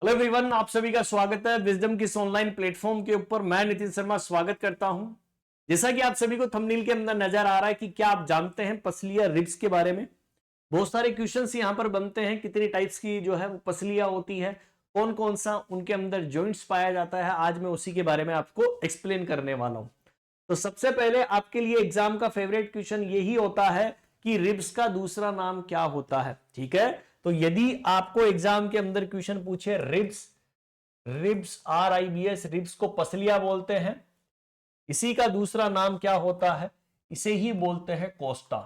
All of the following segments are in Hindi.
हेलो एवरीवन, आप सभी का स्वागत है विजडम किस ऑनलाइन प्लेटफॉर्म के ऊपर। मैं नितिन शर्मा स्वागत करता हूं। जैसा कि आप सभी को थंबनेल के अंदर नजर आ रहा है कि क्या आप जानते हैं पसलियां रिब्स के बारे में। बहुत सारे क्वेश्चंस यहां पर बनते हैं, कितनी टाइप्स की जो है वो पसलियां होती है, कौन कौन सा उनके अंदर जॉइंट्स पाया जाता है। आज मैं उसी के बारे में आपको एक्सप्लेन करने वाला हूं। तो सबसे पहले आपके लिए एग्जाम का फेवरेट क्वेश्चन यही होता है कि रिब्स का दूसरा नाम क्या होता है। ठीक है, तो यदि आपको एग्जाम के अंदर क्वेश्चन पूछे रिब्स, रिब्स RIBS, रिब्स को पसलियां बोलते हैं, इसी का दूसरा नाम क्या होता है, इसे ही बोलते हैं कोस्टा।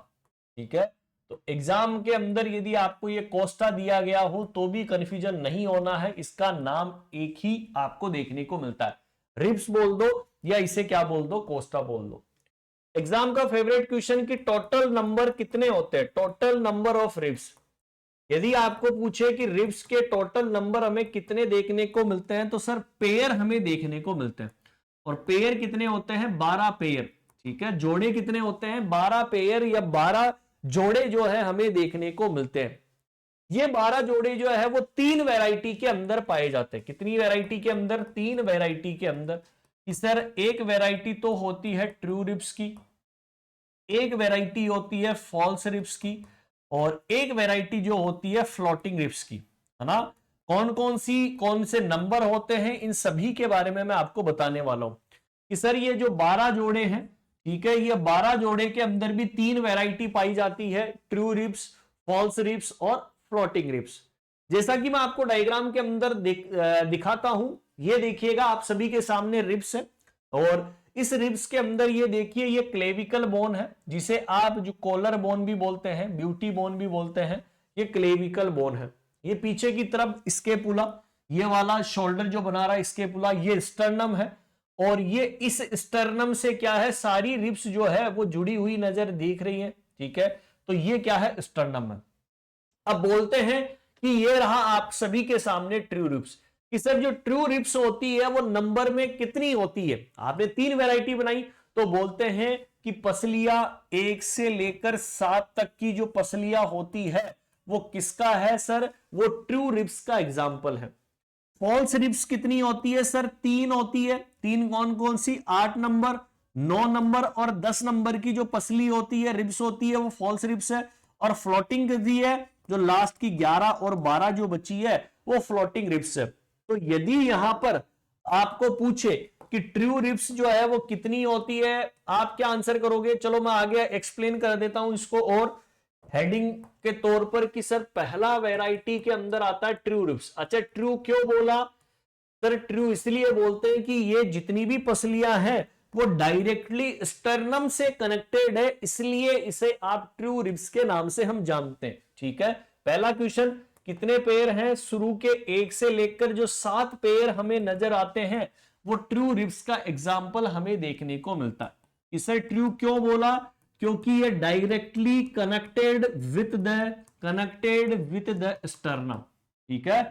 ठीक है, तो एग्जाम के अंदर यदि आपको ये कोस्टा दिया गया हो तो भी कंफ्यूजन नहीं होना है, इसका नाम एक ही आपको देखने को मिलता है। रिब्स बोल दो या इसे क्या बोल दो, कोस्टा बोल दो। एग्जाम का फेवरेट क्वेश्चन कि टोटल नंबर कितने होते हैं, टोटल नंबर ऑफ रिब्स। यदि आपको पूछे कि रिब्स के टोटल नंबर हमें कितने देखने को मिलते हैं, तो सर पेयर हमें देखने को मिलते हैं। और पेयर कितने होते हैं, 12 पेयर। ठीक है, जोड़े कितने होते हैं, 12 पेयर या 12 जोड़े जो है हमें देखने को मिलते हैं। ये 12 जोड़े जो है वो 3 वैरायटी के अंदर पाए जाते हैं। कितनी वैरायटी के अंदर, 3 वैरायटी के अंदर। कि सर एक वैरायटी तो होती है ट्रू रिब्स की, एक वैरायटी होती है फॉल्स रिब्स की, और एक वैरायटी जो होती है फ्लोटिंग रिब्स की, है ना। कौन कौन सी, कौन से नंबर होते हैं, इन सभी के बारे में मैं आपको बताने वाला हूं। कि सर ये जो 12 जोड़े हैं, ठीक है, ये 12 जोड़े के अंदर भी 3 वैरायटी पाई जाती है, ट्रू रिब्स, फॉल्स रिब्स और फ्लोटिंग रिब्स। जैसा कि मैं आपको डायग्राम के अंदर दिखाता हूं, ये देखिएगा आप सभी के सामने रिब्स है, और इस रिब्स के अंदर ये देखिए ये क्लेविकल बोन है, जिसे आप जो कॉलर बोन भी बोलते हैं, ब्यूटी बोन भी बोलते हैं, ये क्लेविकल बोन है। ये पीछे की तरफ स्केपुला, ये वाला शोल्डर जो बना रहा है स्केपुला, ये स्टर्नम है। और ये इस स्टर्नम से क्या है, सारी रिब्स जो है वो जुड़ी हुई नजर दिख रही है। ठीक है, तो ये क्या है, स्टर्नम है। अब बोलते हैं कि ये रहा आप सभी के सामने ट्रू रिब्स। कि सर जो ट्रू रिब्स होती है वो नंबर में कितनी होती है, आपने 3 वैरायटी बनाई, तो बोलते हैं कि पसलियां 1 से लेकर 7 तक की जो पसलियां होती है वो किसका है सर, वो ट्रू रिब्स का एग्जाम्पल है। फॉल्स रिब्स कितनी होती है सर, 3 होती है। 3 कौन कौन सी, 8 नंबर, 9 नंबर और 10 नंबर की जो पसली होती है, रिब्स होती है, वो फॉल्स रिब्स है। और फ्लोटिंग कितनी है, जो लास्ट की 11 और 12 जो बची है वो फ्लोटिंग रिब्स है। तो यदि यहां पर आपको पूछे कि ट्रू रिब्स जो है वो कितनी होती है, आप क्या आंसर करोगे। चलो मैं आगे एक्सप्लेन कर देता हूं इसको, और हेडिंग के तौर पर कि सर पहला वैरायटी के अंदर आता है ट्रू रिब्स। अच्छा, ट्रू क्यों बोला सर, ट्रू इसलिए बोलते हैं कि ये जितनी भी पसलियां हैं वो डायरेक्टली स्टर्नम से कनेक्टेड है, इसलिए इसे आप ट्रू रिब्स के नाम से हम जानते हैं। ठीक है, पहला क्वेश्चन, कितने पेयर हैं, शुरू के 1 से लेकर जो 7 पेयर हमें नजर आते हैं वो ट्रू रिब्स का एग्जाम्पल हमें देखने को मिलता है। इसे ट्रू क्यों बोला, क्योंकि ये directly connected with the sternum. ठीक है,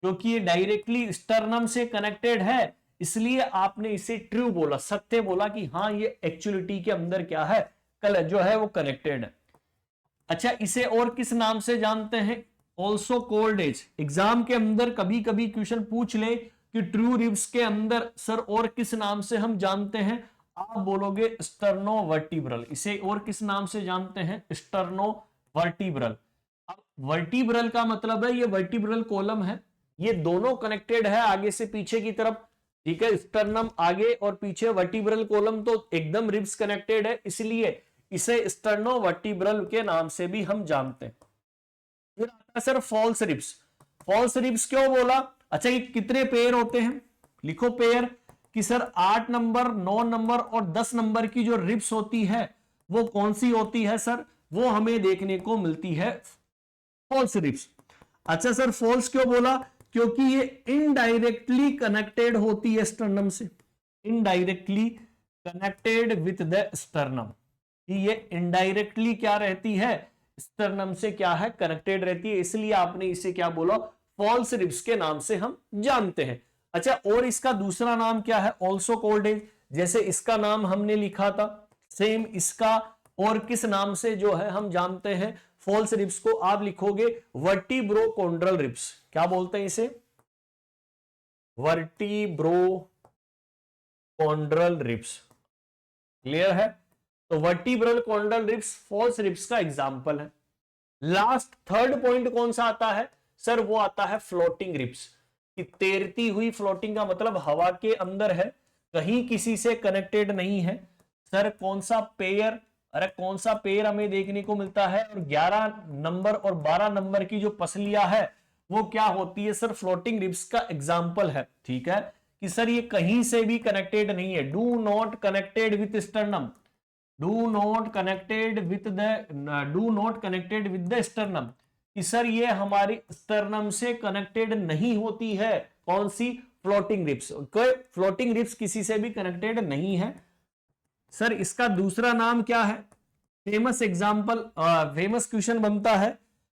क्योंकि ये डायरेक्टली स्टर्नम से कनेक्टेड है, इसलिए आपने इसे ट्रू बोला, सत्य बोला कि हाँ ये एक्चुअलिटी के अंदर क्या है, कल जो है वो कनेक्टेड है। अच्छा, इसे और किस नाम से जानते हैं, ऑल्सो कोल्ड एज। एग्जाम के अंदर कभी कभी क्वेश्चन पूछ ले कि ट्रू रिब्स के अंदर सर और किस नाम से हम जानते हैं, आप बोलोगे स्टर्नोवर्टिब्रल। इसे और किस नाम से जानते हैं, स्टर्नोवर्टिब्रल। अब वर्टिब्रल का मतलब है ये वर्टिब्रल कॉलम है, ये दोनों कनेक्टेड है आगे से पीछे की तरफ। ठीक है, स्टर्नम आगे और पीछे, वर्टिब्रल कॉलम तो एकदम रिब्स कनेक्टेड है, इसलिए इसे स्टर्नोवर्टिब्रल के नाम से भी हम जानते हैं। फिर आता है sir false ribs. False ribs क्यों बोला, अच्छा ये कितने पेयर होते हैं, लिखो पेयर। कि सर 8 नंबर, 9 नंबर और 10 नंबर की जो रिब्स होती है वो कौन सी होती है सर, वो हमें देखने को मिलती है फॉल्स रिब्स। अच्छा सर फॉल्स क्यों बोला, क्योंकि ये इनडायरेक्टली कनेक्टेड होती है स्टर्नम से, indirectly connected with the sternum. ये इनडायरेक्टली क्या रहती है, स्टर्नम से क्या है, कनेक्टेड रहती है, इसलिए आपने इसे क्या बोला, फॉल्स रिब्स के नाम से हम जानते हैं। अच्छा, और इसका दूसरा नाम क्या है, ऑल्सो कोल्ड एज। जैसे इसका नाम हमने लिखा था, सेम इसका और किस नाम से जो है हम जानते हैं फॉल्स रिब्स को, आप लिखोगे वर्टिब्रोकोंड्रल रिब्स। क्या बोलते हैं इसे, वर्टिब्रोकॉन्ड्रल रिब्स। क्लियर है? तो vertebral chondral ribs false ribs का एग्जांपल है। लास्ट थर्ड पॉइंट कौन सा आता है सर? वो आता है फ्लोटिंग रिब्स, कि तैरती हुई। फ्लोटिंग का मतलब हवा के अंदर है, कहीं किसी से कनेक्टेड नहीं है। सर कौन सा पेयर? अरे कौन सा पेयर हमें देखने को मिलता है? और 11 नंबर और 12 नंबर की जो पसलियां है वो क्या होती है सर? फ्लोटिंग रिब्स का एग्जाम्पल है। ठीक है, कि सर ये कहीं से भी कनेक्टेड नहीं है। Do not connected with sternum, do not connected with the sternum, कि सर ये हमारी स्टर्नम से कनेक्टेड नहीं होती है। कौन सी? Floating ribs. कोई फ्लोटिंग रिब्स किसी से भी कनेक्टेड नहीं है। सर इसका दूसरा नाम क्या है? फेमस एग्जांपल, फेमस क्वेश्चन बनता है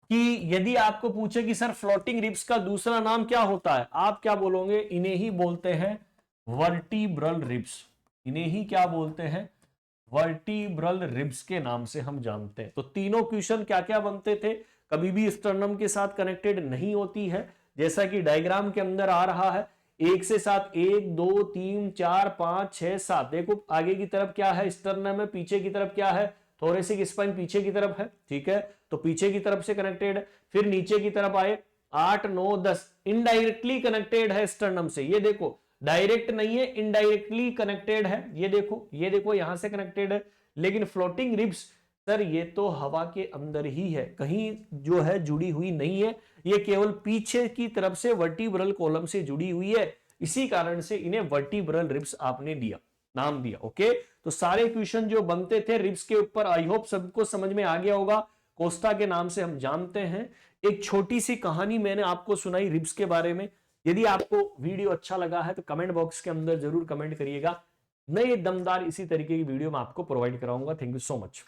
कि यदि आपको पूछे कि सर फ्लोटिंग रिब्स का दूसरा नाम क्या होता है, आप क्या बोलोगे? इन्हें ही बोलते हैं वर्टिब्रल रिब्स। इन्हें ही क्या बोलते हैं? वर्टिब्रल रिब्स के नाम से हम जानते हैं। तो तीनों क्वेश्चन क्या क्या बनते थे? कभी भी स्टर्नम के साथ कनेक्टेड नहीं होती है, जैसा कि डायग्राम के अंदर आ रहा है। 1 से 7, 1 2 3 4 5 6 7। देखो आगे की तरफ क्या है? स्टर्नम है। पीछे की तरफ क्या है? थोरेसिक स्पाइन पीछे की तरफ है। ठीक है, तो पीछे की तरफ से कनेक्टेड है। फिर नीचे की तरफ आए 8 9 10, इनडायरेक्टली कनेक्टेड है स्टर्नम से। ये देखो डायरेक्ट नहीं है, इनडायरेक्टली कनेक्टेड है। ये देखो यहां से कनेक्टेड है। लेकिन फ्लोटिंग रिब्स सर ये तो हवा के अंदर ही है, कहीं जो है जुड़ी हुई नहीं है। ये केवल पीछे की तरफ से वर्टिब्रल कॉलम से जुड़ी हुई है। इसी कारण से इन्हें वर्टिब्रल रिब्स आपने दिया, नाम दिया। ओके, तो सारे क्वेश्चन जो बनते थे रिब्स के ऊपर, आई होप सबको समझ में आ गया होगा। कोस्टा के नाम से हम जानते हैं। एक छोटी सी कहानी मैंने आपको सुनाई रिब्स के बारे में। यदि आपको वीडियो अच्छा लगा है तो कमेंट बॉक्स के अंदर जरूर कमेंट करिएगा। नए दमदार इसी तरीके की वीडियो मैं आपको प्रोवाइड कराऊंगा। Thank you so much.